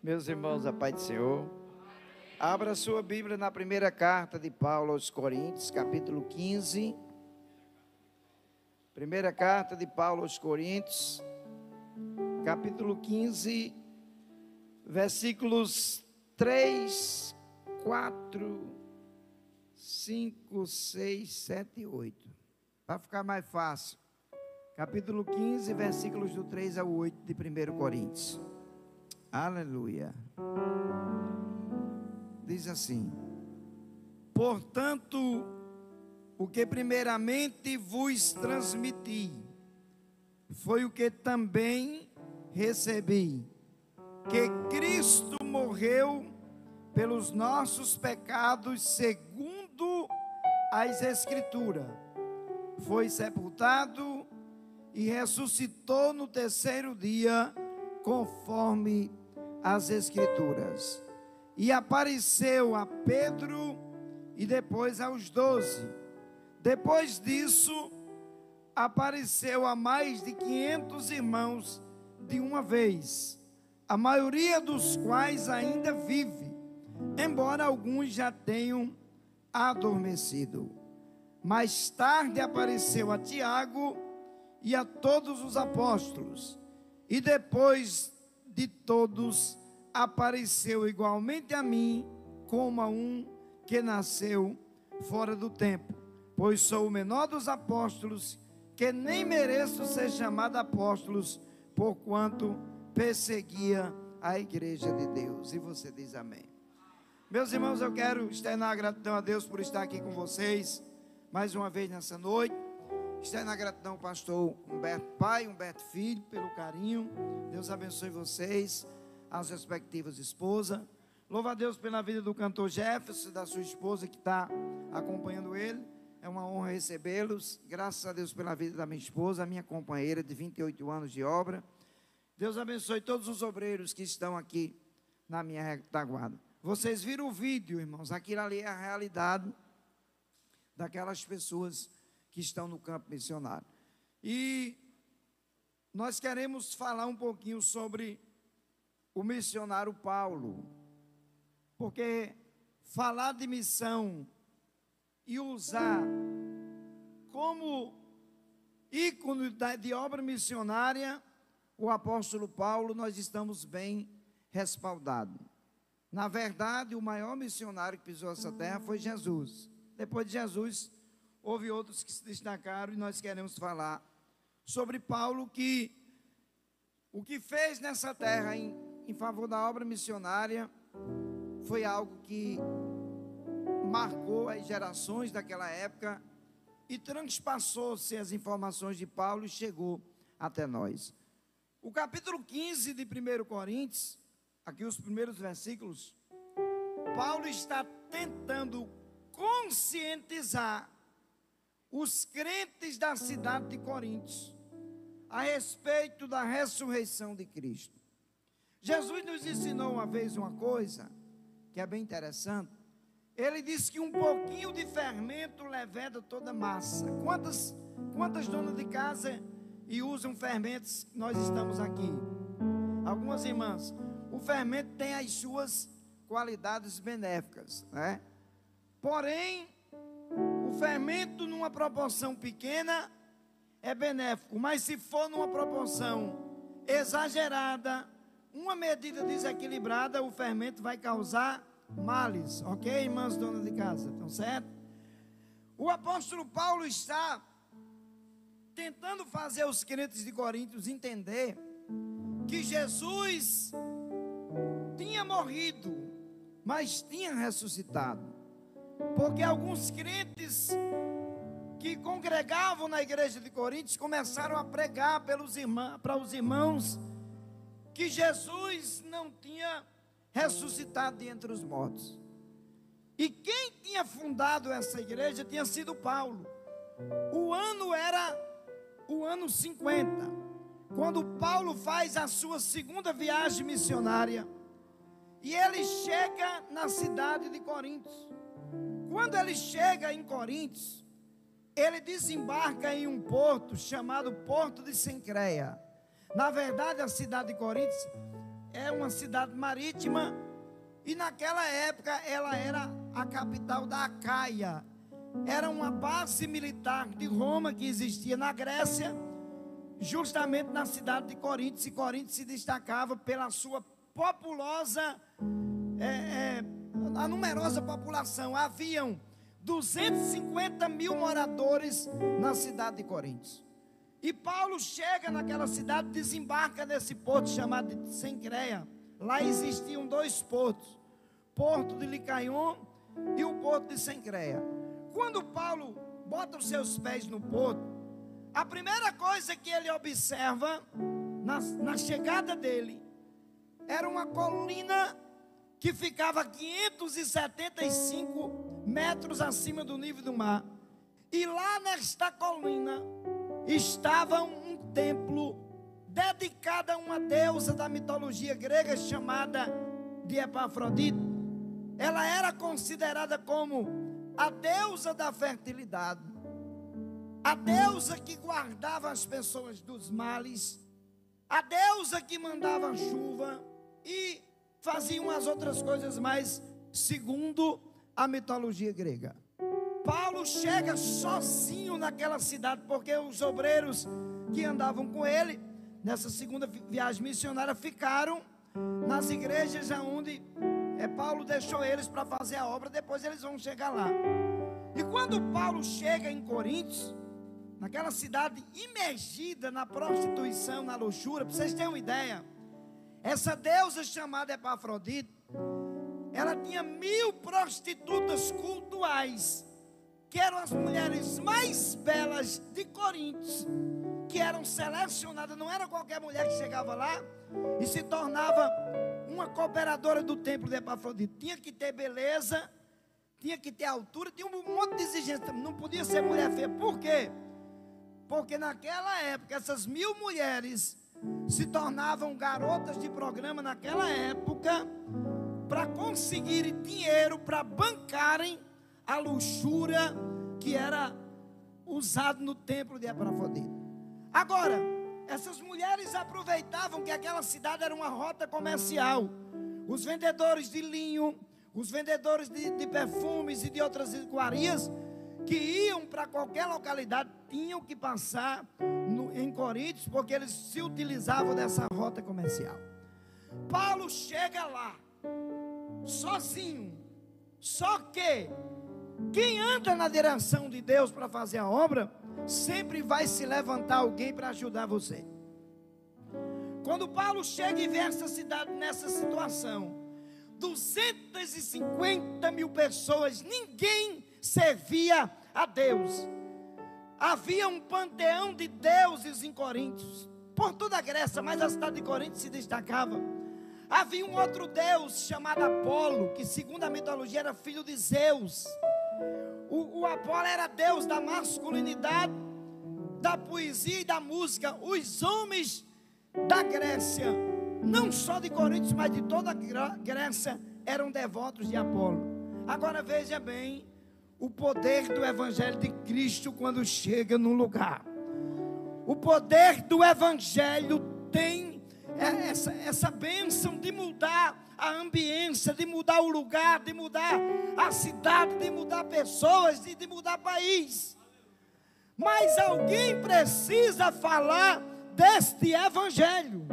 Meus irmãos, a paz do Senhor. Abra sua Bíblia na primeira carta de Paulo aos Coríntios, capítulo 15. Primeira carta de Paulo aos Coríntios, capítulo 15, versículos 3, 4, 5, 6, 7 e 8. Para ficar mais fácil. Capítulo 15, versículos do 3 ao 8 de 1 Coríntios. Aleluia. Diz assim: portanto, o que primeiramente vos transmiti foi o que também recebi, que Cristo morreu pelos nossos pecados segundo as Escrituras, foi sepultado e ressuscitou no terceiro dia conforme as Escrituras, e apareceu a Pedro e depois aos 12. Depois disso, apareceu a mais de 500 irmãos de uma vez, a maioria dos quais ainda vive, embora alguns já tenham adormecido. Mais tarde apareceu a Tiago e a todos os apóstolos, e depois de todos apareceu igualmente a mim, como a um que nasceu fora do tempo, pois sou o menor dos apóstolos, que nem mereço ser chamado apóstolos, porquanto perseguia a igreja de Deus. E você diz amém. Meus irmãos, eu quero externar a gratidão a Deus por estar aqui com vocês mais uma vez nessa noite. Externar a gratidão ao pastor Humberto pai, Humberto filho, pelo carinho. Deus abençoe vocês, as respectivas esposas. Louva a Deus pela vida do cantor Jefferson, da sua esposa que está acompanhando ele. É uma honra recebê-los. Graças a Deus pela vida da minha esposa, a minha companheira de 28 anos de obra. Deus abençoe todos os obreiros que estão aqui na minha retaguarda. Vocês viram o vídeo, irmãos? Aquilo ali é a realidade daquelas pessoas que estão no campo missionário. E nós queremos falar um pouquinho sobre o missionário Paulo, porque falar de missão e usar como ícone de obra missionária o apóstolo Paulo, nós estamos bem respaldados. Na verdade, o maior missionário que pisou essa terra foi Jesus. Depois de Jesus, houve outros que se destacaram, e nós queremos falar sobre Paulo, que o que fez nessa terra em favor da obra missionária foi algo que marcou as gerações daquela época e transpassou-se as informações de Paulo e chegou até nós. O capítulo 15 de 1 Coríntios, aqui os primeiros versículos, Paulo está tentando conscientizar os crentes da cidade de Coríntios a respeito da ressurreição de Cristo. Jesus nos ensinou uma vez uma coisa que é bem interessante. Ele disse que um pouquinho de fermento leveda toda a massa. Quantas donas de casa e usam fermentos? Nós estamos aqui. Algumas irmãs. O fermento tem as suas qualidades benéficas, né? Porém, o fermento numa proporção pequena é benéfico, mas se for numa proporção exagerada, uma medida desequilibrada, o fermento vai causar males, ok, irmãs donas de casa, estão certo? O apóstolo Paulo está tentando fazer os crentes de Coríntios entender que Jesus tinha morrido, mas tinha ressuscitado. Porque alguns crentes que congregavam na igreja de Coríntios começaram a pregar para os irmãos que Jesus não tinha ressuscitado de entre os mortos. E quem tinha fundado essa igreja tinha sido Paulo. O ano era o ano 50, quando Paulo faz a sua segunda viagem missionária. E ele chega na cidade de Coríntios. Quando ele chega em Coríntios, ele desembarca em um porto chamado Porto de Cencreia. Na verdade, a cidade de Coríntios é uma cidade marítima, e naquela época ela era a capital da Acaia. Era uma base militar de Roma que existia na Grécia, justamente na cidade de Corinto. E Corinto se destacava pela sua populosa, a numerosa população. Haviam 250 mil moradores na cidade de Corinto. E Paulo chega naquela cidade, desembarca nesse porto chamado de Cencreia. Lá existiam dois portos, Porto de Licaion e o Porto de Cencreia. Quando Paulo bota os seus pés no porto, a primeira coisa que ele observa na chegada dele era uma colina que ficava a 575 metros acima do nível do mar. E lá nesta colina estava um templo dedicado a uma deusa da mitologia grega chamada de Epafrodite. Ela era considerada como a deusa da fertilidade, a deusa que guardava as pessoas dos males, a deusa que mandava chuva e fazia umas outras coisas mais, segundo a mitologia grega. Paulo chega sozinho naquela cidade, porque os obreiros que andavam com ele nessa segunda viagem missionária ficaram nas igrejas onde Paulo deixou eles para fazer a obra. Depois eles vão chegar lá. E quando Paulo chega em Corinto, naquela cidade imergida na prostituição, na luxúria, para vocês terem uma ideia, essa deusa chamada Epafrodite, ela tinha 1000 prostitutas cultuais, que eram as mulheres mais belas de Corinto, que eram selecionadas. Não era qualquer mulher que chegava lá e se tornava uma cooperadora do templo de Epafrodite. Tinha que ter beleza, tinha que ter altura, tinha um monte de exigência. Não podia ser mulher feia. Por quê? Porque naquela época essas 1000 mulheres se tornavam garotas de programa naquela época, para conseguirem dinheiro para bancarem a luxúria que era usada no templo de Epafrodite. Agora, essas mulheres aproveitavam que aquela cidade era uma rota comercial. Os vendedores de linho, os vendedores de perfumes e de outras iguarias que iam para qualquer localidade tinham que passar em Corinto, porque eles se utilizavam dessa rota comercial. Paulo chega lá sozinho. Só que quem anda na direção de Deus para fazer a obra, sempre vai se levantar alguém para ajudar você. Quando Paulo chega e vê essa cidade nessa situação, 250 mil pessoas, ninguém servia a Deus. Havia um panteão de deuses em Corinto, por toda a Grécia, mas a cidade de Corinto se destacava. Havia um outro deus chamado Apolo, que segundo a mitologia era filho de Zeus. O Apolo era deus da masculinidade, da poesia e da música. Os homens da Grécia, não só de Corinto, mas de toda a Grécia, eram devotos de Apolo. Agora veja bem o poder do Evangelho de Cristo quando chega num lugar. O poder do Evangelho tem essa bênção de mudar a ambiência, de mudar o lugar, de mudar a cidade, de mudar pessoas e de mudar país. Mas alguém precisa falar deste Evangelho.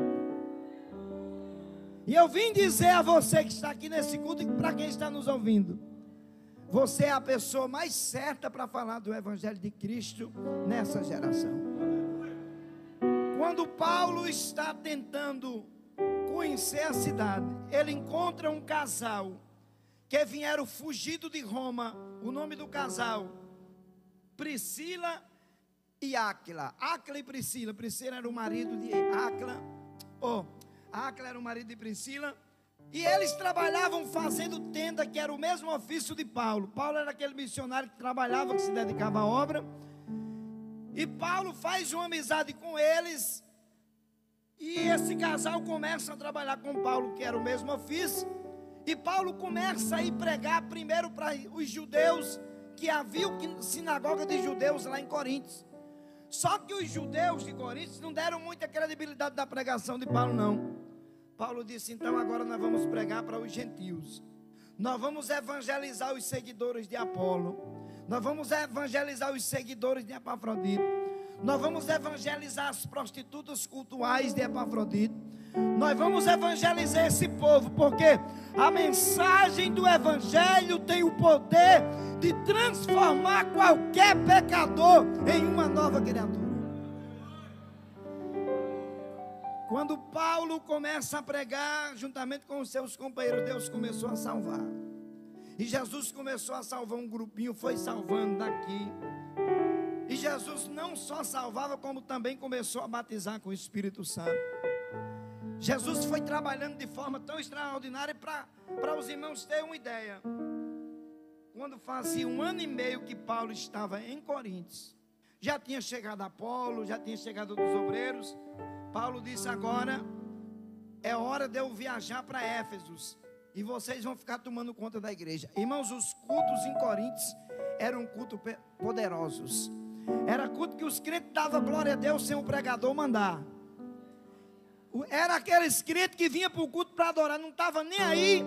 E eu vim dizer a você que está aqui nesse culto e para quem está nos ouvindo: você é a pessoa mais certa para falar do Evangelho de Cristo nessa geração. Quando Paulo está tentando conhecer a cidade, ele encontra um casal que vieram fugido de Roma. O nome do casal, Priscila e Áquila. Áquila e Priscila. Priscila era o marido de Áquila. Áquila era o marido de Priscila. E eles trabalhavam fazendo tenda, que era o mesmo ofício de Paulo. Paulo era aquele missionário que trabalhava, que se dedicava à obra. E Paulo faz uma amizade com eles. E esse casal começa a trabalhar com Paulo, que era o mesmo ofício. E Paulo começa a ir pregar primeiro para os judeus, que havia sinagoga de judeus lá em Corinto. Só que os judeus de Corinto não deram muita credibilidade da pregação de Paulo, não. Paulo disse: então agora nós vamos pregar para os gentios. Nós vamos evangelizar os seguidores de Apolo. Nós vamos evangelizar os seguidores de Epafrodito. Nós vamos evangelizar as prostitutas cultuais de Epafrodito. Nós vamos evangelizar esse povo, porque a mensagem do evangelho tem o poder de transformar qualquer pecador em uma nova criatura. Quando Paulo começa a pregar, juntamente com os seus companheiros, Deus começou a salvar. E Jesus começou a salvar um grupinho, foi salvando daqui. E Jesus não só salvava, como também começou a batizar com o Espírito Santo. Jesus foi trabalhando de forma tão extraordinária para os irmãos terem uma ideia. Quando fazia 1 ano e meio que Paulo estava em Coríntios, já tinha chegado Apolo, já tinha chegado dos obreiros. Paulo disse: agora é hora de eu viajar para Éfeso, e vocês vão ficar tomando conta da igreja. Irmãos, os cultos em Coríntios eram cultos poderosos. Era culto que os crentes davam glória a Deus sem o pregador mandar. Era aqueles crentes que vinham para o culto para adorar, não estava nem aí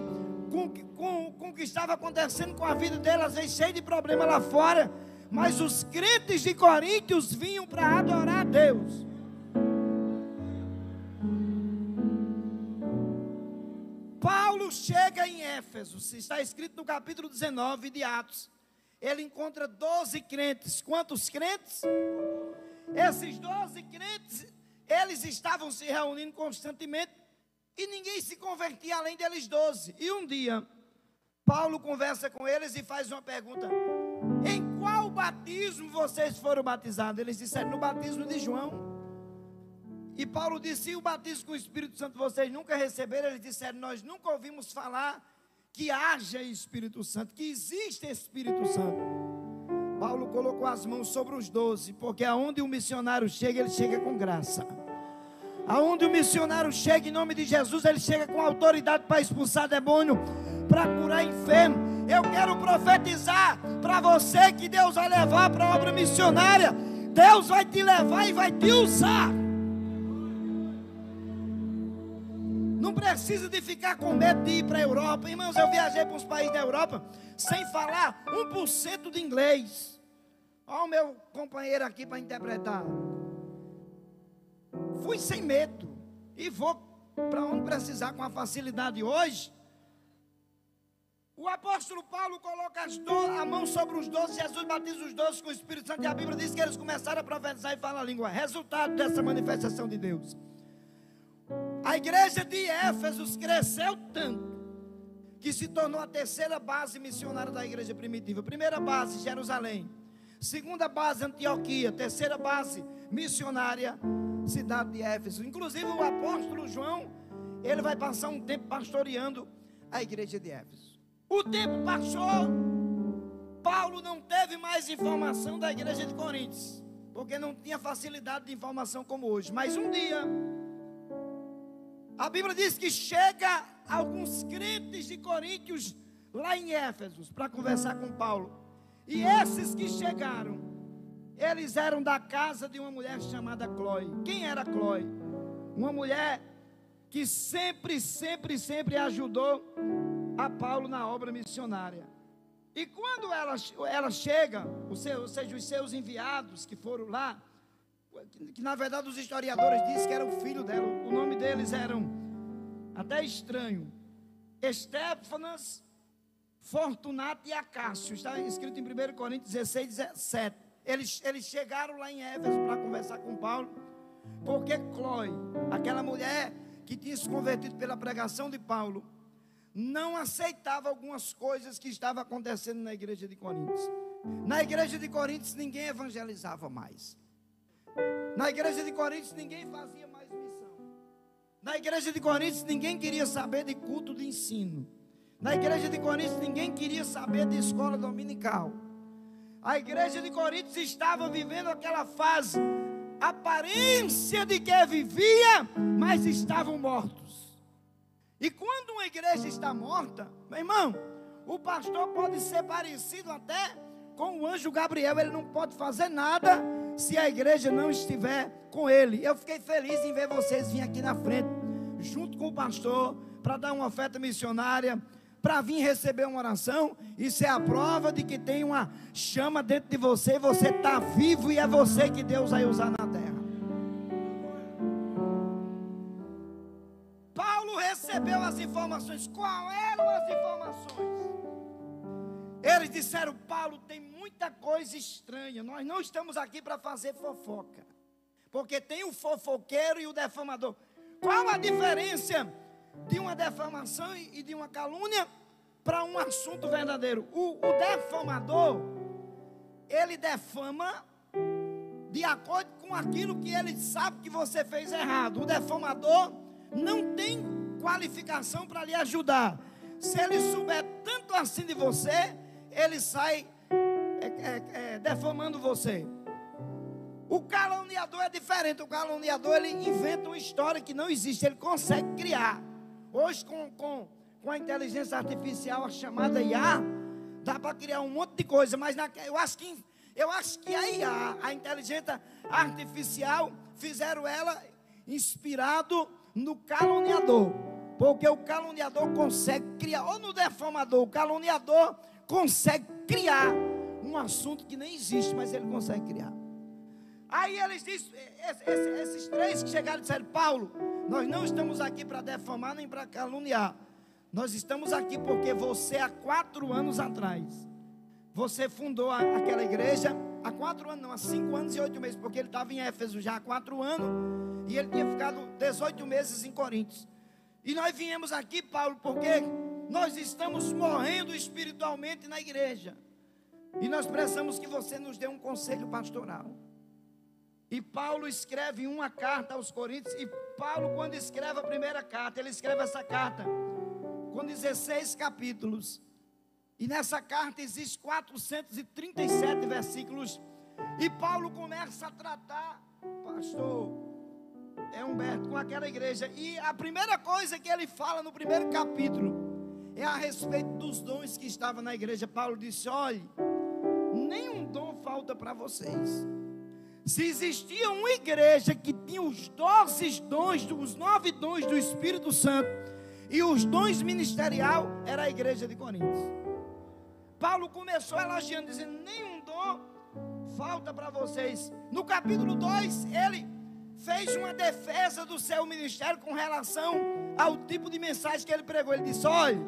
com o que estava acontecendo com a vida dele, às vezes cheio de problema lá fora. Mas os crentes de Coríntios vinham para adorar a Deus. Paulo chega em Éfeso, está escrito no capítulo 19 de Atos. Ele encontra 12 crentes. Quantos crentes? Esses 12 crentes, eles estavam se reunindo constantemente e ninguém se convertia além deles 12. E um dia, Paulo conversa com eles e faz uma pergunta: em qual batismo vocês foram batizados? Eles disseram: no batismo de João. E Paulo disse: e o batismo com o Espírito Santo vocês nunca receberam? Eles disseram: nós nunca ouvimos falar que haja Espírito Santo, que existe Espírito Santo. Paulo colocou as mãos sobre os 12, porque aonde o missionário chega, ele chega com graça. Aonde o missionário chega, em nome de Jesus, ele chega com autoridade para expulsar demônio, para curar enfermo. Eu quero profetizar para você que Deus vai levar para a obra missionária. Deus vai te levar e vai te usar. Não precisa de ficar com medo de ir para a Europa. Irmãos, eu viajei para os países da Europa sem falar 1% de inglês. Olha o meu companheiro aqui para interpretar. Fui sem medo e vou para onde precisar com a facilidade. Hoje, o apóstolo Paulo coloca a mão sobre os 12, Jesus batiza os 12 com o Espírito Santo, e a Bíblia diz que eles começaram a profetizar e falar a língua. Resultado dessa manifestação de Deus: a igreja de Éfeso cresceu tanto que se tornou a terceira base missionária da igreja primitiva. Primeira base, Jerusalém. Segunda base, Antioquia. Terceira base missionária, cidade de Éfeso. Inclusive o apóstolo João, ele vai passar um tempo pastoreando a igreja de Éfeso. O tempo passou, Paulo não teve mais informação da igreja de Coríntios, porque não tinha facilidade de informação como hoje. Mas um dia, a Bíblia diz que chega alguns crentes de Coríntios lá em Éfeso para conversar com Paulo. E esses que chegaram, eles eram da casa de uma mulher chamada Cloe. Quem era Cloe? Uma mulher que sempre ajudou a Paulo na obra missionária. E quando ela chega, ou seja, os seus enviados que foram lá, que na verdade os historiadores dizem que era o filho dela, o nome deles eram até estranho: Estéfanas, Fortunato e Acácio. Está escrito em 1 Coríntios 16, 17. Eles chegaram lá em Éfeso para conversar com Paulo, porque Cloe, aquela mulher que tinha se convertido pela pregação de Paulo, não aceitava algumas coisas que estavam acontecendo na igreja de Coríntios. Na igreja de Coríntios ninguém evangelizava mais. Na igreja de Coríntios ninguém fazia mais missão. Na igreja de Coríntios ninguém queria saber de culto de ensino. Na igreja de Coríntios ninguém queria saber de escola dominical. A igreja de Coríntios estava vivendo aquela fase, aparência de que vivia, mas estavam mortos. E quando uma igreja está morta, meu irmão, o pastor pode ser parecido até com o anjo Gabriel, ele não pode fazer nada se a igreja não estiver com ele. Eu fiquei feliz em ver vocês virem aqui na frente, junto com o pastor, para dar uma oferta missionária, para vir receber uma oração. Isso é a prova de que tem uma chama dentro de você, você está vivo e é você que Deus vai usar na terra. Paulo recebeu as informações. Qual eram as informações? Eles disseram: Paulo, tem muita coisa estranha, nós não estamos aqui para fazer fofoca, porque tem o fofoqueiro e o defamador. Qual a diferença de uma defamação e de uma calúnia para um assunto verdadeiro? O defamador, ele defama de acordo com aquilo que ele sabe que você fez errado. O defamador não tem qualificação para lhe ajudar. Se ele souber tanto assim de você, ele sai defamando você. O caluniador é diferente. O caluniador, ele inventa uma história que não existe, ele consegue criar. Hoje com a inteligência artificial, a chamada IA, dá para criar um monte de coisa, mas eu acho que a IA, a inteligência artificial, fizeram ela inspirado no caluniador, porque o caluniador consegue criar, ou no defamador, o caluniador consegue criar um assunto que nem existe, mas ele consegue criar. Aí eles dizem, esses três que chegaram disseram: Paulo, nós não estamos aqui para defamar nem para caluniar. Nós estamos aqui porque você, há 4 anos atrás, você fundou aquela igreja. Há 4 anos, não, há 5 anos e 8 meses, porque ele estava em Éfeso já há 4 anos, e ele tinha ficado 18 meses em Coríntios. E nós viemos aqui, Paulo, porque nós estamos morrendo espiritualmente na igreja, e nós precisamos que você nos dê um conselho pastoral. E Paulo escreve uma carta aos Coríntios. E Paulo, quando escreve a primeira carta, ele escreve essa carta com 16 capítulos. E nessa carta existe 437 versículos. E Paulo começa a tratar, pastor Humberto, com aquela igreja. E a primeira coisa que ele fala no primeiro capítulo é a respeito dos dons que estavam na igreja. Paulo disse: olhe, nenhum dom falta para vocês. Se existia uma igreja que tinha os 12 dons, os 9 dons do Espírito Santo e os dons ministerial, era a igreja de Coríntios. Paulo começou elogiando, dizendo: nenhum dom falta para vocês. No capítulo 2, ele fez uma defesa do seu ministério com relação ao tipo de mensagem que ele pregou. Ele disse: olha,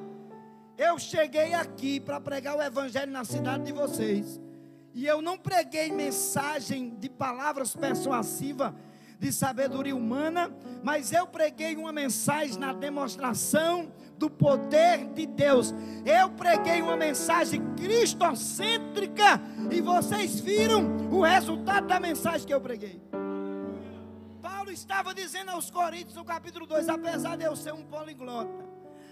eu cheguei aqui para pregar o evangelho na cidade de vocês, e eu não preguei mensagem de palavras persuasivas, de sabedoria humana, mas eu preguei uma mensagem na demonstração do poder de Deus. Eu preguei uma mensagem cristocêntrica, e vocês viram o resultado da mensagem que eu preguei. Paulo estava dizendo aos Coríntios, no capítulo 2, apesar de eu ser um poliglota,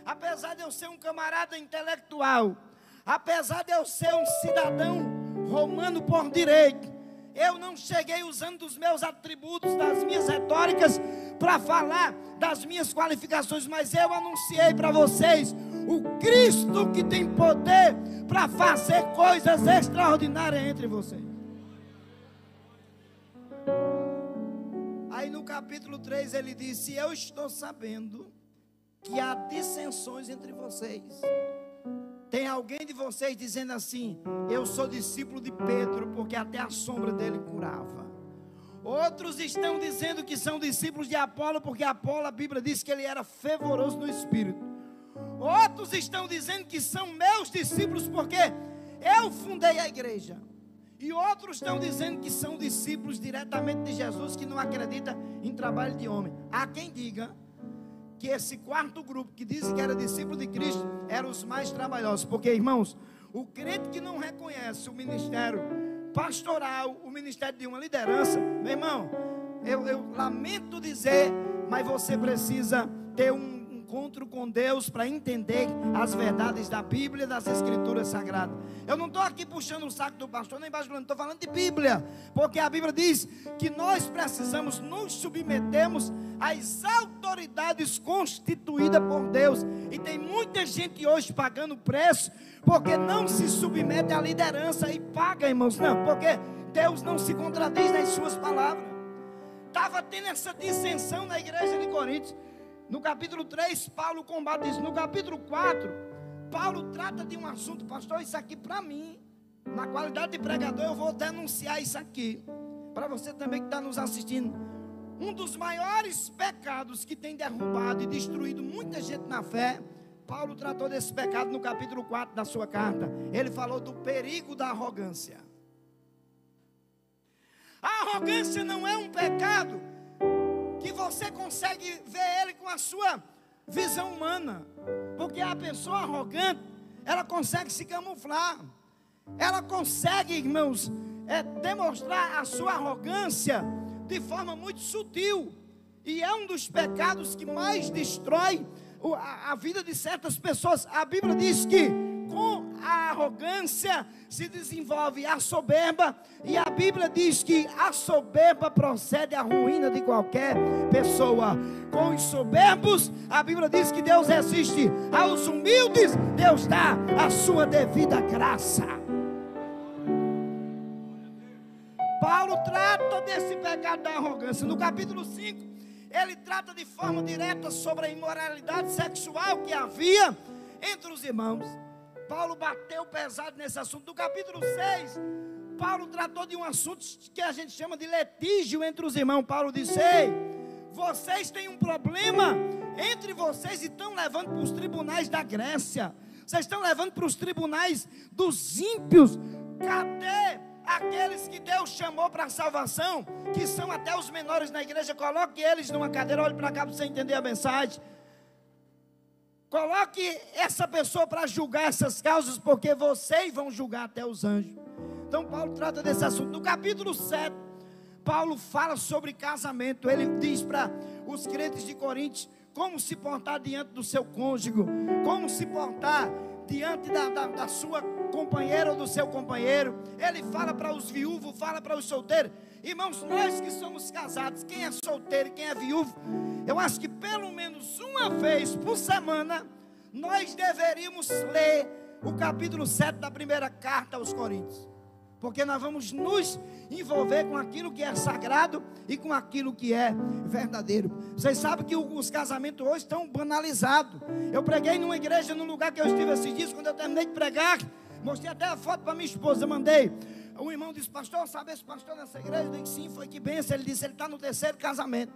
apesar de eu ser um camarada intelectual, apesar de eu ser um cidadão romano por direito, eu não cheguei usando dos meus atributos, das minhas retóricas, para falar das minhas qualificações, mas eu anunciei para vocês o Cristo que tem poder para fazer coisas extraordinárias entre vocês. Aí no capítulo 3 ele disse: eu estou sabendo que há dissensões entre vocês. Tem alguém de vocês dizendo assim: eu sou discípulo de Pedro, porque até a sombra dele curava. Outros estão dizendo que são discípulos de Apolo, porque Apolo, a Bíblia diz que ele era fervoroso no Espírito. Outros estão dizendo que são meus discípulos, porque eu fundei a igreja. E outros estão dizendo que são discípulos diretamente de Jesus, que não acredita em trabalho de homem. Há quem diga que esse quarto grupo, que diz que era discípulo de Cristo, eram os mais trabalhosos. Porque, irmãos, o crente que não reconhece o ministério pastoral, o ministério de uma liderança, meu irmão, eu lamento dizer, mas você precisa ter um encontro com Deus para entender as verdades da Bíblia e das Escrituras Sagradas. Eu não estou aqui puxando o saco do pastor, nem bajulando, estou falando de Bíblia, porque a Bíblia diz que nós precisamos nos submetermos às autoridades constituídas por Deus. E tem muita gente hoje pagando preço, porque não se submete à liderança e paga, irmãos. Não, porque Deus não se contradiz nas suas palavras. Estava tendo essa dissensão na igreja de Coríntios. No capítulo 3, Paulo combate isso. No capítulo 4, Paulo trata de um assunto, pastor, isso aqui para mim, na qualidade de pregador, eu vou denunciar isso aqui, para você também que está nos assistindo. Um dos maiores pecados que tem derrubado e destruído muita gente na fé, Paulo tratou desse pecado no capítulo 4 da sua carta. Ele falou do perigo da arrogância. A arrogância não é um pecado que você consegue ver ele com a sua visão humana, porque a pessoa arrogante, ela consegue se camuflar, ela consegue, irmãos, demonstrar a sua arrogância de forma muito sutil, e é um dos pecados que mais destrói a vida de certas pessoas. A Bíblia diz que com a arrogância se desenvolve a soberba, e a Bíblia diz que a soberba procede à ruína de qualquer pessoa. Com os soberbos, a Bíblia diz que Deus resiste aos humildes, Deus dá a sua devida graça. Paulo trata desse pecado da arrogância. No capítulo 5, ele trata de forma direta sobre a imoralidade sexual que havia entre os irmãos. Paulo bateu pesado nesse assunto. No capítulo 6, Paulo tratou de um assunto que a gente chama de litígio entre os irmãos. Paulo disse: ei, vocês têm um problema entre vocês e estão levando para os tribunais da Grécia. Vocês estão levando para os tribunais dos ímpios. Cadê aqueles que Deus chamou para a salvação, que são até os menores na igreja? Coloque eles numa cadeira, olhe para cá para você entender a mensagem. Coloque essa pessoa para julgar essas causas, porque vocês vão julgar até os anjos. Então Paulo trata desse assunto. No capítulo 7, Paulo fala sobre casamento. Ele diz para os crentes de Corinto como se portar diante do seu cônjuge, como se portar diante da sua companheira ou do seu companheiro. Ele fala para os viúvos, fala para os solteiros. Irmãos, nós que somos casados, quem é solteiro e quem é viúvo, eu acho que pelo menos uma vez por semana nós deveríamos ler o capítulo 7 da primeira carta aos Coríntios, porque nós vamos nos envolver com aquilo que é sagrado e com aquilo que é verdadeiro. Vocês sabem que os casamentos hoje estão banalizados. Eu preguei numa igreja, num lugar que eu estive esses dias. Quando eu terminei de pregar, mostrei até a foto para minha esposa, mandei. O irmão disse: pastor, sabe esse pastor nessa igreja? Eu disse: sim, foi que benção. Ele disse: ele está no 3º casamento,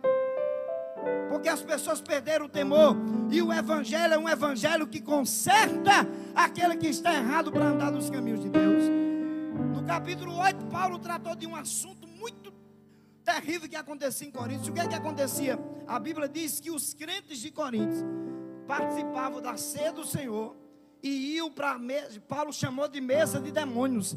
porque as pessoas perderam o temor, e o evangelho é um evangelho que conserta aquele que está errado para andar nos caminhos de Deus. No capítulo 8, Paulo tratou de um assunto muito terrível que acontecia em Corinto. O que é que acontecia? A Bíblia diz que os crentes de Corinto participavam da ceia do Senhor e iam para a mesa. Paulo chamou de mesa de demônios.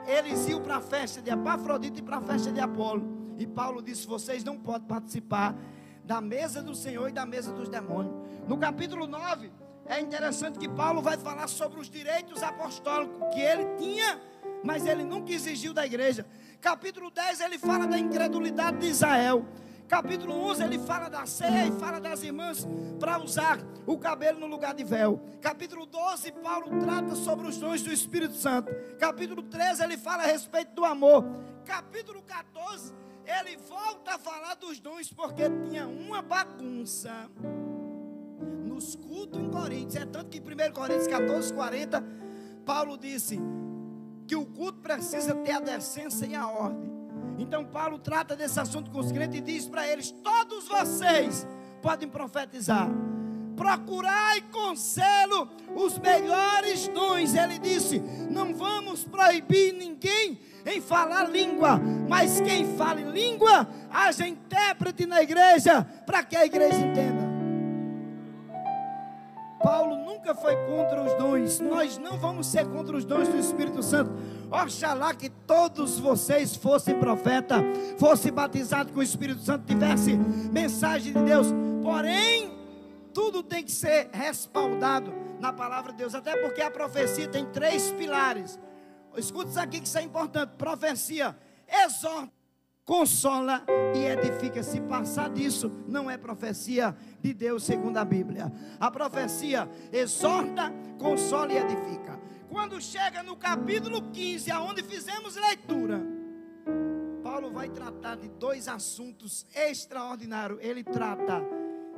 Eles iam para a festa de Epafrodito e para a festa de Apolo. E Paulo disse: vocês não podem participar da mesa do Senhor e da mesa dos demônios. No capítulo 9, é interessante que Paulo vai falar sobre os direitos apostólicos que ele tinha, mas ele nunca exigiu da igreja. Capítulo 10, ele fala da incredulidade de Israel. Capítulo 11, ele fala da ceia e fala das irmãs para usar o cabelo no lugar de véu. Capítulo 12, Paulo trata sobre os dons do Espírito Santo. Capítulo 13, ele fala a respeito do amor. Capítulo 14, ele volta a falar dos dons, porque tinha uma bagunça nos cultos em Coríntios. É tanto que em 1 Coríntios 14, 40, Paulo disse que o culto precisa ter a decência e a ordem. Então Paulo trata desse assunto com os crentes e diz para eles: todos vocês podem profetizar, procurai com zelo os melhores dons. Ele disse: não vamos proibir ninguém em falar língua, mas quem fala em língua, haja intérprete na igreja, para que a igreja entenda. Paulo nunca foi contra os dons. Nós não vamos ser contra os dons do Espírito Santo. Oxalá que todos vocês fossem profeta, fossem batizados com o Espírito Santo, tivessem mensagem de Deus. Porém, tudo tem que ser respaldado na palavra de Deus. Até porque a profecia tem 3 pilares. Escuta isso aqui que isso é importante. Profecia exorta, consola e edifica. Se passar disso, não é profecia de Deus segundo a Bíblia. A profecia exorta, consola e edifica. Quando chega no capítulo 15, aonde fizemos leitura, Paulo vai tratar de 2 assuntos extraordinários. Ele trata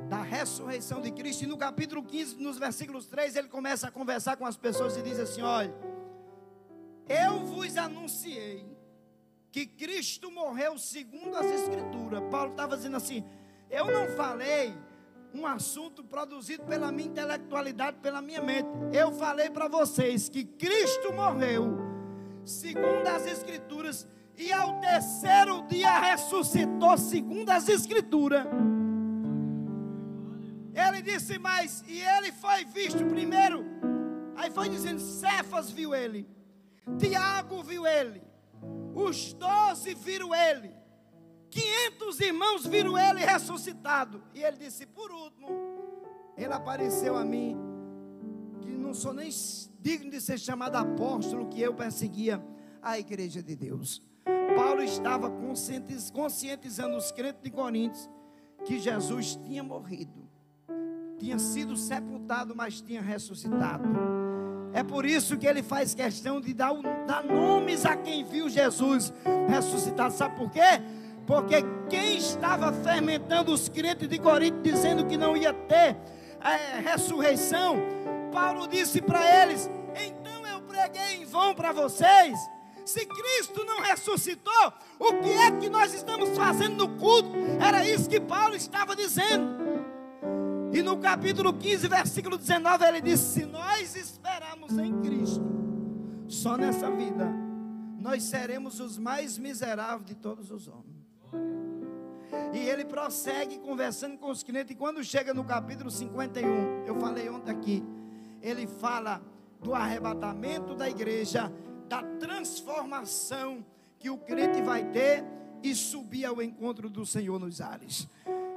da ressurreição de Cristo. E no capítulo 15, nos versículos 3, ele começa a conversar com as pessoas e diz assim: olha, eu vos anunciei que Cristo morreu segundo as Escrituras. Paulo estava dizendo assim: eu não falei um assunto produzido pela minha intelectualidade, pela minha mente. Eu falei para vocês que Cristo morreu segundo as Escrituras e ao terceiro dia ressuscitou segundo as Escrituras. Ele disse mais, e ele foi visto primeiro. Aí foi dizendo: Cefas viu ele, Tiago viu ele, os 12 viram ele, 500 irmãos viram ele ressuscitado. E ele disse: por último, ele apareceu a mim, que não sou nem digno de ser chamado apóstolo, que eu perseguia a igreja de Deus. Paulo estava conscientizando os crentes de Coríntios que Jesus tinha morrido, tinha sido sepultado, mas tinha ressuscitado. É por isso que ele faz questão de dar nomes a quem viu Jesus ressuscitado. Sabe por quê? Porque quem estava fermentando os crentes de Corinto, dizendo que não ia ter ressurreição, Paulo disse para eles: então eu preguei em vão para vocês. Se Cristo não ressuscitou, o que é que nós estamos fazendo no culto? Era isso que Paulo estava dizendo. E no capítulo 15, versículo 19, ele disse: se nós esperamos em Cristo, só nessa vida, nós seremos os mais miseráveis de todos os homens. E ele prossegue conversando com os crentes. E quando chega no capítulo 51, eu falei ontem aqui, ele fala do arrebatamento da igreja, da transformação que o crente vai ter e subir ao encontro do Senhor nos ares.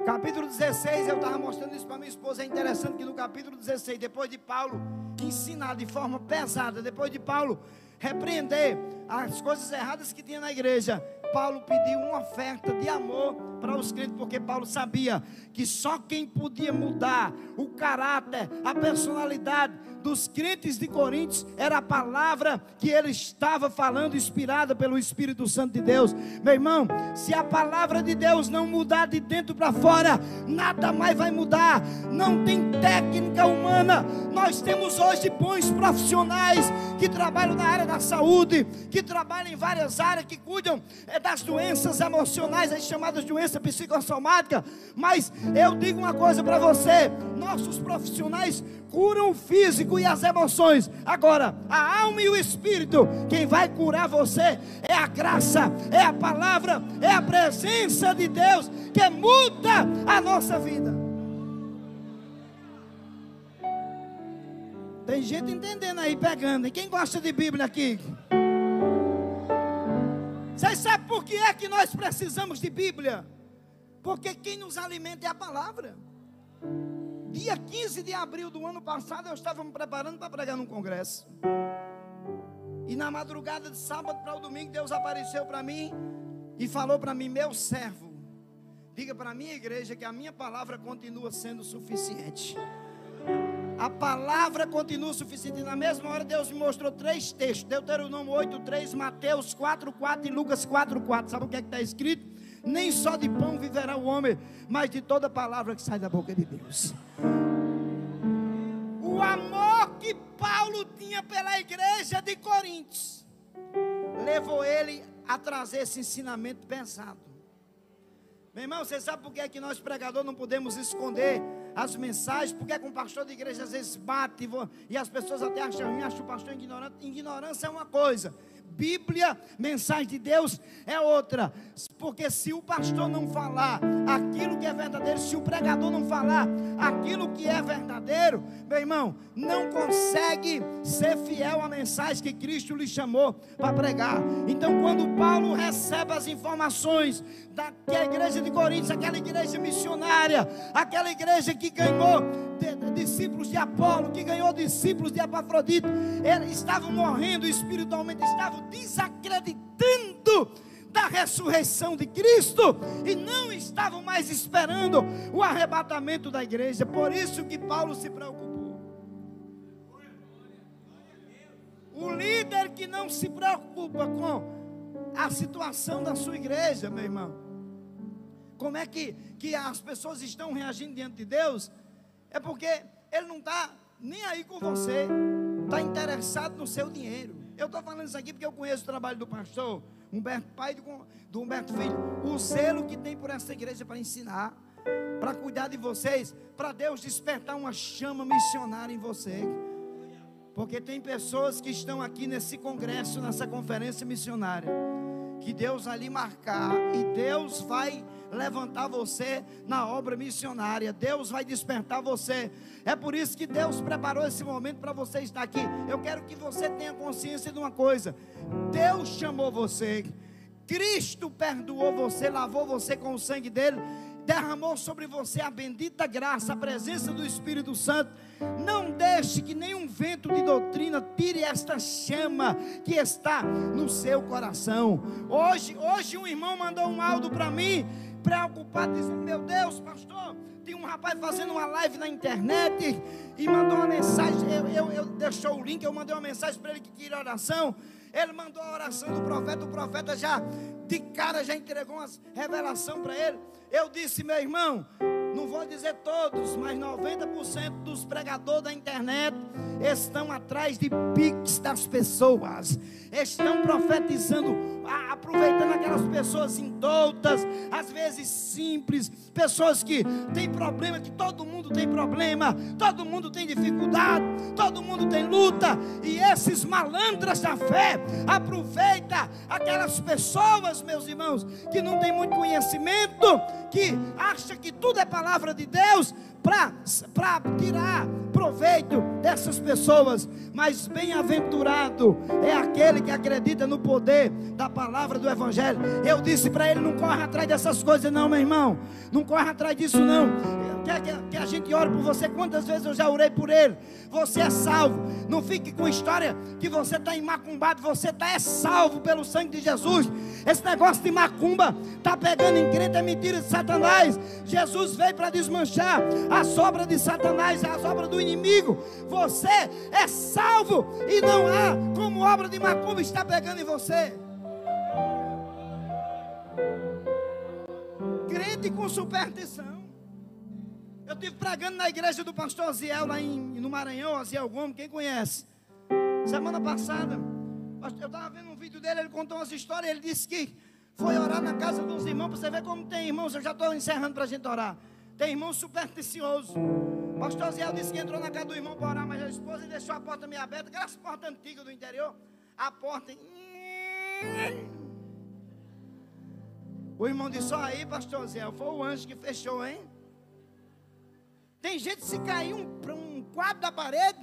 Capítulo 16, eu estava mostrando isso para minha esposa. É interessante que no capítulo 16, depois de Paulo ensinar de forma pesada, depois de Paulo repreender as coisas erradas que tinha na igreja, Paulo pediu uma oferta de amor para os crentes, porque Paulo sabia que só quem podia mudar o caráter, a personalidade dos crentes de Coríntios era a palavra que ele estava falando, inspirada pelo Espírito Santo de Deus. Meu irmão, se a palavra de Deus não mudar de dentro para fora, nada mais vai mudar. Não tem técnica humana. Nós temos hoje bons profissionais que trabalham na área da saúde, que trabalham em várias áreas, que cuidam das doenças emocionais, as chamadas doenças psicossomáticas. Mas eu digo uma coisa para você: nossos profissionais curam o físico e as emoções. Agora, a alma e o espírito, quem vai curar você é a graça, é a palavra, é a presença de Deus que muda a nossa vida. Tem gente entendendo aí, pegando. E quem gosta de Bíblia aqui? Vocês sabem por que é que nós precisamos de Bíblia? Porque quem nos alimenta é a palavra. Dia 15 de abril do ano passado, eu estava me preparando para pregar num congresso. E na madrugada de sábado para o domingo, Deus apareceu para mim e falou para mim: meu servo, diga para a minha igreja que a minha palavra continua sendo suficiente. A palavra continua suficiente. E na mesma hora Deus me mostrou 3 textos: Deuteronômio 8:3, Mateus 4:4 e Lucas 4:4. Sabe o que é que está escrito? Nem só de pão viverá o homem, mas de toda palavra que sai da boca de Deus. O amor que Paulo tinha pela igreja de Coríntios levou ele a trazer esse ensinamento pesado. Meu irmão, você sabe por que é que nós pregadores não podemos esconder as mensagens? Porque é que um pastor de igreja às vezes bate e as pessoas até acham ruim, acham o pastor ignorante. Ignorância é uma coisa, Bíblia, mensagem de Deus é outra. Porque se o pastor não falar aquilo que é verdadeiro, se o pregador não falar aquilo que é verdadeiro, meu irmão, não consegue ser fiel à mensagem que Cristo lhe chamou para pregar. Então, quando Paulo recebe as informações da igreja de Coríntios, aquela igreja missionária, aquela igreja que ganhou discípulos de Apolo, que ganhou discípulos de Epafrodito, eles estavam morrendo espiritualmente, estavam desacreditando da ressurreição de Cristo e não estavam mais esperando o arrebatamento da igreja. Por isso que Paulo se preocupou. O líder que não se preocupa com a situação da sua igreja, meu irmão, como é que as pessoas estão reagindo diante de Deus, é porque Ele não está nem aí com você, está interessado no seu dinheiro. Eu estou falando isso aqui porque eu conheço o trabalho do pastor Humberto, pai do Humberto Filho, o zelo que tem por essa igreja para ensinar, para cuidar de vocês, para Deus despertar uma chama missionária em você. Porque tem pessoas que estão aqui nesse congresso, nessa conferência missionária, que Deus vai lhe marcar, e Deus vai levantar você na obra missionária. Deus vai despertar você. É por isso que Deus preparou esse momento para você estar aqui. Eu quero que você tenha consciência de uma coisa: Deus chamou você, Cristo perdoou você, lavou você com o sangue dele, derramou sobre você a bendita graça, a presença do Espírito Santo. Não deixe que nenhum vento de doutrina tire esta chama que está no seu coração. Hoje um irmão mandou um áudio para mim, preocupado, dizendo: meu Deus, pastor, tem um rapaz fazendo uma live na internet e mandou uma mensagem. Eu deixou o link, eu mandei uma mensagem para ele que queria oração. Ele mandou a oração do profeta, o profeta já de cara já entregou uma revelação para ele. Eu disse: meu irmão, não vou dizer todos, mas 90% dos pregadores da internet estão atrás de piques das pessoas, estão profetizando, aproveitando aquelas pessoas indoutas, às vezes simples, pessoas que têm problema, que todo mundo tem problema, todo mundo tem dificuldade, todo mundo tem luta, e esses malandras da fé aproveitam aquelas pessoas, meus irmãos, que não tem muito conhecimento, que acha que tudo é palavra de Deus, para tirar proveito dessas pessoas. Mas bem-aventurado é aquele que acredita no poder da palavra do Evangelho. Eu disse para ele: não corre atrás dessas coisas não, meu irmão, não corre atrás disso não. Quer que a gente ore por você? Quantas vezes eu já orei por ele? Você é salvo. Não fique com história que você está imacumbado. Você é salvo pelo sangue de Jesus. Esse negócio de macumba está pegando em crente, é mentira de Satanás. Jesus veio para desmanchar as obras de Satanás, as obras do inimigo. Você é salvo e não há como obra de macumba está pegando em você. Crente com superstição. Eu estive pregando na igreja do pastor Aziel, lá no Maranhão, Aziel Gomes, quem conhece? Semana passada, eu estava vendo um vídeo dele, ele contou umas histórias, ele disse que foi orar na casa dos irmãos, para você ver como tem irmãos, eu já estou encerrando para a gente orar. Tem irmão supersticioso. O pastor Aziel disse que entrou na casa do irmão para orar, mas a esposa deixou a porta meio aberta, aquelas portas antigas do interior, a porta... O irmão disse: só aí, pastor Aziel, foi o anjo que fechou, hein? Tem gente que se cair um quadro da parede,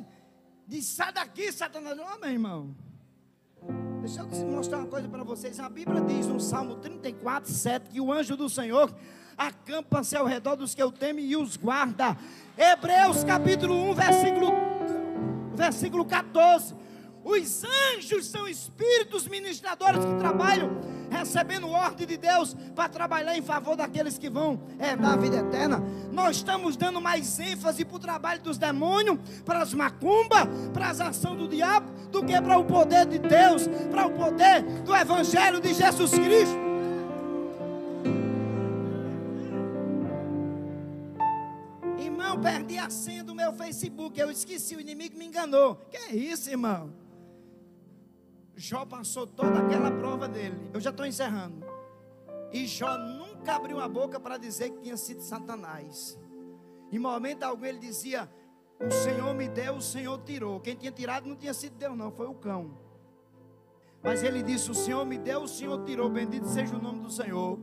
diz: sai daqui, Satanás. Ô, meu irmão, deixa eu mostrar uma coisa para vocês. A Bíblia diz no Salmo 34, 7, que o anjo do Senhor acampa-se ao redor dos que o temem e os guarda. Hebreus capítulo 1, versículo 14. Os anjos são espíritos ministradores que trabalham recebendo ordem de Deus para trabalhar em favor daqueles que vão herdar a vida eterna. Nós estamos dando mais ênfase para o trabalho dos demônios, para as macumbas, para as ações do diabo, do que para o poder de Deus, para o poder do Evangelho de Jesus Cristo. Irmão, perdi a senha do meu Facebook, eu esqueci, o inimigo me enganou. Que é isso, irmão? Jó passou toda aquela prova dele. Eu já estou encerrando. E Jó nunca abriu a boca para dizer que tinha sido Satanás. Em momento algum ele dizia: o Senhor me deu, o Senhor tirou. Quem tinha tirado não tinha sido Deus não, foi o cão. Mas ele disse: o Senhor me deu, o Senhor tirou. Bendito seja o nome do Senhor.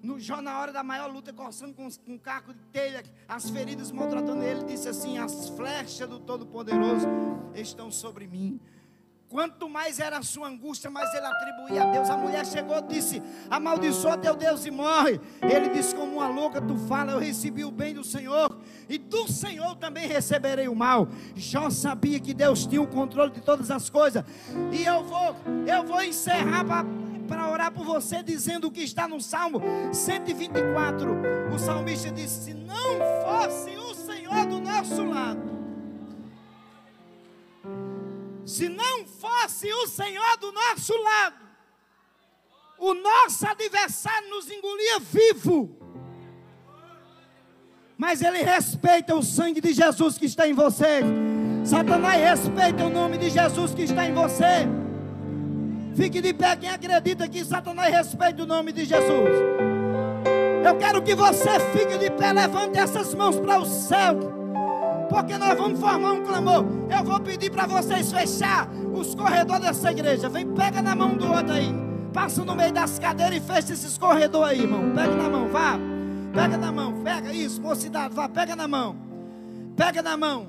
No Jó, na hora da maior luta, coçando com um caco de telha, as feridas maltratando ele, disse assim: as flechas do Todo-Poderoso estão sobre mim. Quanto mais era a sua angústia, mais ele atribuía a Deus. A mulher chegou e disse: amaldiçoa teu Deus e morre. Ele disse: como uma louca tu fala, eu recebi o bem do Senhor, e do Senhor também receberei o mal. Jó sabia que Deus tinha o controle de todas as coisas. E eu vou encerrar para orar por você, dizendo o que está no Salmo 124. O salmista disse: se não fosse o Senhor do nosso lado, se não fosse o Senhor do nosso lado, o nosso adversário nos engolia vivo. mas ele respeita o sangue de Jesus que está em você. Satanás respeita o nome de Jesus que está em você. Fique de pé quem acredita que Satanás respeita o nome de Jesus. Eu quero que você fique de pé, levante essas mãos para o céu, porque nós vamos formar um clamor. Eu vou pedir para vocês fechar os corredores dessa igreja. Vem, pega na mão do outro aí, passa no meio das cadeiras e fecha esses corredores aí, irmão. Pega na mão, vá. Pega na mão, pega isso, mocidade, vá, pega na mão. Pega na mão.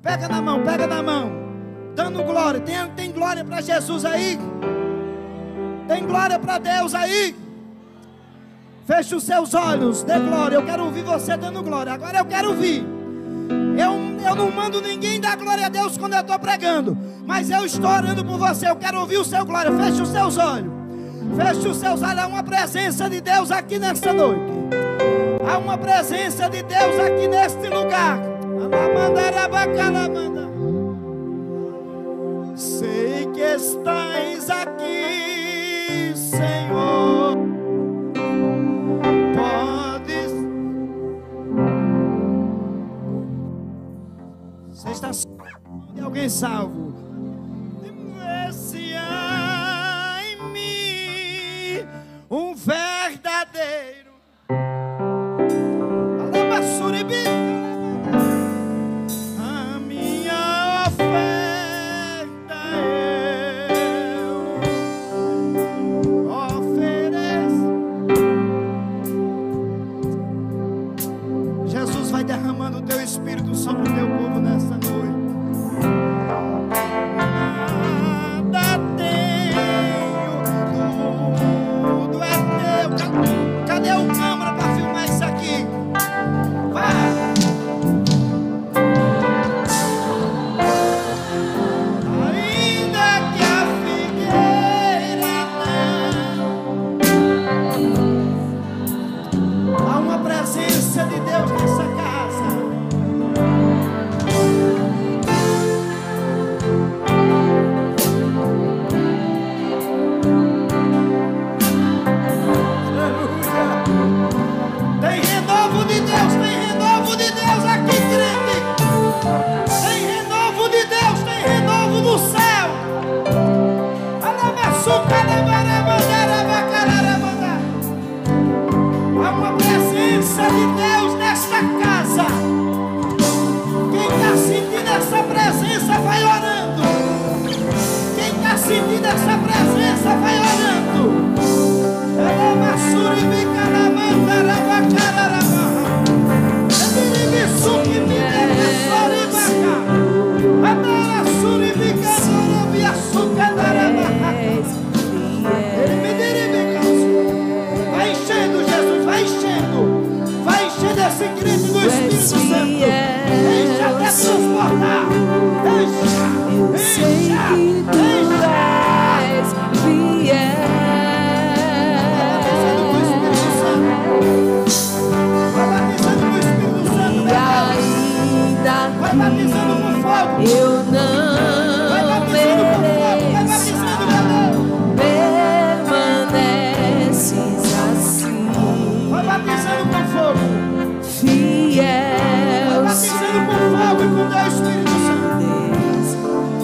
Pega na mão, pega na mão. Dando glória. Tem glória para Jesus aí? Tem glória para Deus aí? Feche os seus olhos, dê glória. Eu quero ouvir você dando glória. Agora eu quero ouvir. Eu não mando ninguém dar glória a Deus quando eu estou pregando, mas eu estou orando por você. Eu quero ouvir o seu glória. Feche os seus olhos. Feche os seus olhos. Há uma presença de Deus aqui nesta noite. Há uma presença de Deus aqui neste lugar. Sei que estás aqui, Senhor. Podes. Você está de alguém salvo? Se há em mim um verdadeiro a minha oferta eu ofereço. Jesus vai derramando o teu Espírito sobre o teu povo nesta noite. Nada tenho, tudo é teu. Cadê o câmera para filmar isso aqui? Ainda que a figueira não. Há uma presença de Deus nessa casa. Aleluia. Tem renovo de Deus, tem renovo de Deus aqui, crente. Tem renovo de Deus, tem renovo do céu. Há uma presença de Deus nesta casa. Quem está sentindo essa presença vai orando. Quem está sentindo essa presença vai orando. Vai enchendo, Jesus, vai enchendo. Vai enchendo esse grito do Espírito Santo. Enche até transportar. Enche, vai batizando com fogo. Eu não mereço, permaneces assim. Vai batizando com fogo. Fiel, vai batizando com fogo e com teu Espírito Santo.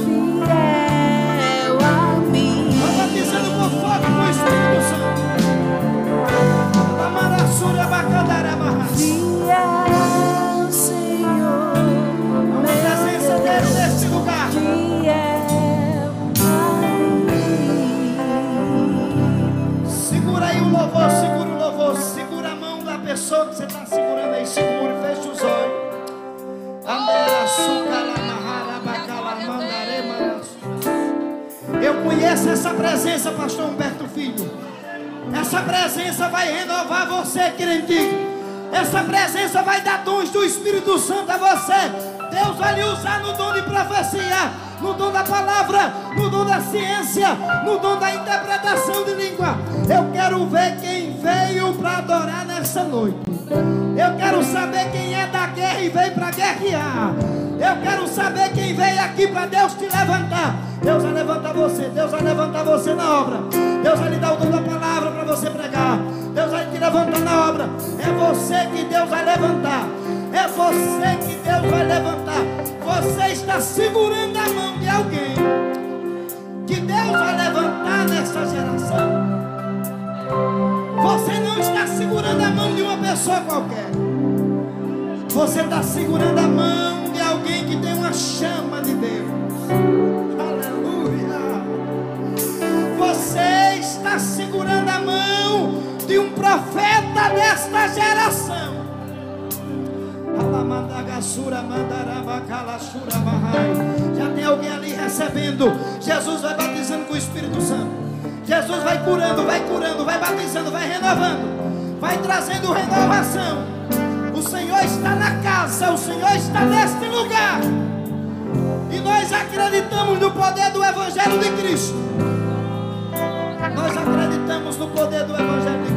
Fiel a mim. Vai batizando com fogo e com o Espírito Santo. Amarassura bacandara barra. Fiel, Senhor. Neste lugar. Segura aí o louvor, segura o louvor, segura a mão da pessoa que você está segurando aí, segura e fecha os olhos. Eu conheço essa presença, pastor Humberto Filho. Essa presença vai renovar você, crente. Essa presença vai dar dons do Espírito Santo a você. Deus vai lhe usar no dom de profecia, no dom da palavra, no dom da ciência, no dom da interpretação de língua. Eu quero ver quem veio para adorar nessa noite. Eu quero saber quem é da guerra e veio para guerrear. Eu quero saber quem veio aqui para Deus te levantar. Deus vai levantar você. Deus vai levantar você na obra. Deus vai lhe dar o dom da palavra para você pregar. Deus vai te levantar na obra. É você que Deus vai levantar. É você que Deus vai levantar. Você está segurando a mão de alguém que Deus vai levantar nessa geração. Você não está segurando a mão de uma pessoa qualquer. Você está segurando a mão de alguém que tem uma chama de Deus. Aleluia. Você está segurando a mão de um profeta desta geração. Já tem alguém ali recebendo. Jesus vai batizando com o Espírito Santo. Jesus vai curando, vai batizando, vai renovando, vai trazendo renovação. O Senhor está na casa, o Senhor está neste lugar. E nós acreditamos no poder do Evangelho de Cristo. Nós acreditamos no poder do Evangelho de Cristo.